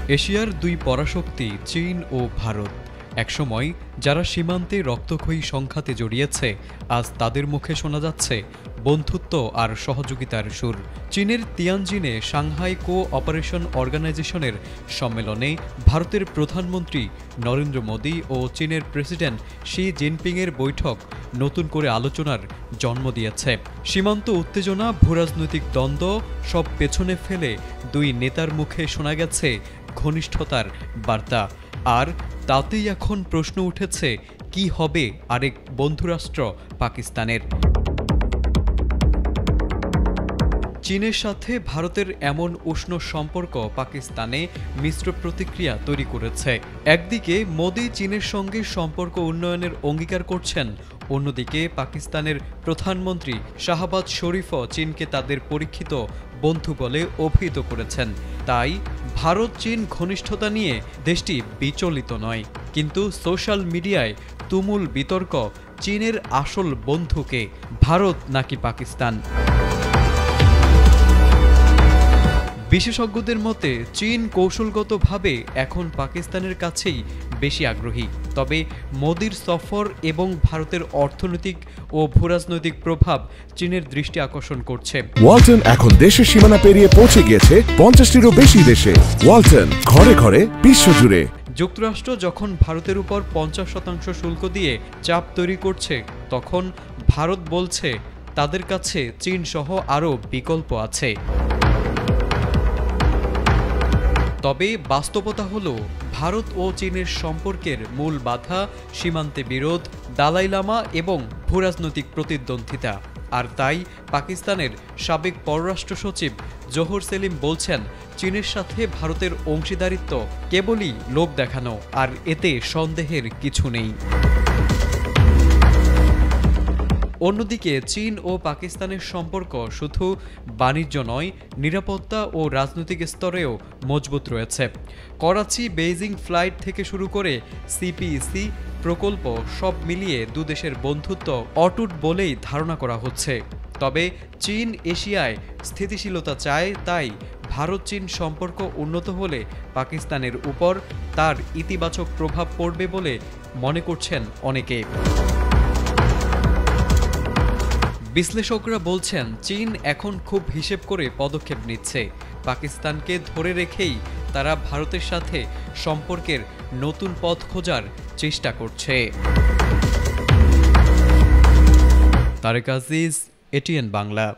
এশিয়ার দুই পরাশক্তি চীন ও ভারত। একসময় যারা সীমান্তে রক্তক্ষয়ী সংঘাতে জড়িয়েছে, আজ তাদের মুখে শোনা যাচ্ছে বন্ধুত্ব আর সহযোগিতার সুর। চীনের তিয়ানজিনে সাংহাই কো-অপারেশন অর্গানাইজেশনের সম্মেলনে ভারতের প্রধানমন্ত্রী নরেন্দ্র মোদি ও চীনের প্রেসিডেন্ট শি জিনপিংয়ের বৈঠক নতুন করে আলোচনার জন্ম দিয়েছে। সীমান্ত উত্তেজনা, ভূরাজনৈতিক দ্বন্দ্ব সব পেছনে ফেলে দুই নেতার মুখে শোনা গেছে ঘনিষ্ঠতার বার্তা। আর তাতেই এখন প্রশ্ন উঠেছে, কি হবে আরেক বন্ধুরাষ্ট্র পাকিস্তানের? চীনের সাথে ভারতের এমন উষ্ণ সম্পর্ক পাকিস্তানে মিশ্র প্রতিক্রিয়া তৈরি করেছে। একদিকে মোদি চীনের সঙ্গে সম্পর্ক উন্নয়নের অঙ্গীকার করছেন, অন্যদিকে পাকিস্তানের প্রধানমন্ত্রী শাহবাজ শরীফও চীনকে তাদের পরীক্ষিত বন্ধু বলে অভিহিত করেছেন। তাই ভারত চীন ঘনিষ্ঠতা নিয়ে দেশটি বিচলিত নয়, কিন্তু সোশ্যাল মিডিয়ায় তুমুল বিতর্ক, চীনের আসল বন্ধুকে, ভারত নাকি পাকিস্তান? বিশেষজ্ঞদের মতে চীন কৌশলগতভাবে এখন পাকিস্তানের কাছেই বেশি আগ্রহী। তবে মোদির সফর এবং ভারতের অর্থনৈতিক ও ভূরাজনৈতিক প্রভাব চীনের দৃষ্টি আকর্ষণ করছে। ওয়ালটন এখন দেশের সীমানা পেরিয়ে পৌঁছে গিয়েছে 50টিরও বেশি দেশে। ওয়ালটন, ঘরে ঘরে, বিশ্বজুড়ে। যুক্তরাষ্ট্র যখন ভারতের উপর 50% শুল্ক দিয়ে চাপ তৈরি করছে, তখন ভারত বলছে তাদের কাছে চীন সহ আরও বিকল্প আছে। তবে বাস্তবতা হলো, ভারত ও চীনের সম্পর্কের মূল বাধা সীমান্তে বিরোধ, দালাই লামা এবং ভূরাজনৈতিক প্রতিদ্বন্দ্বিতা। আর তাই পাকিস্তানের সাবেক পররাষ্ট্র সচিব জোহর সেলিম বলছেন, চীনের সাথে ভারতের অংশীদারিত্ব কেবলই লোভ দেখানো, আর এতে সন্দেহের কিছু নেই। অন্যদিকে চীন ও পাকিস্তানের সম্পর্ক শুধু বাণিজ্য নয়, নিরাপত্তা ও রাজনৈতিক স্তরেও মজবুত রয়েছে। করাচি বেইজিং ফ্লাইট থেকে শুরু করে সিপিইসি প্রকল্প, সব মিলিয়ে দুদেশের বন্ধুত্ব অটুট বলেই ধারণা করা হচ্ছে। তবে চীন এশিয়ায় স্থিতিশীলতা চায়, তাই ভারত চীন সম্পর্ক উন্নত হলে পাকিস্তানের উপর তার ইতিবাচক প্রভাব পড়বে বলে মনে করছেন অনেকে। বিশ্লেষকরা বলছেন, চীন এখন খুব হিসেব করে পদক্ষেপ নিচ্ছে। পাকিস্তানকে ধরে রেখেই তারা ভারতের সাথে সম্পর্কের নতুন পথ খোঁজার চেষ্টা করছে। তারেক আজিজ, এটিএন বাংলা।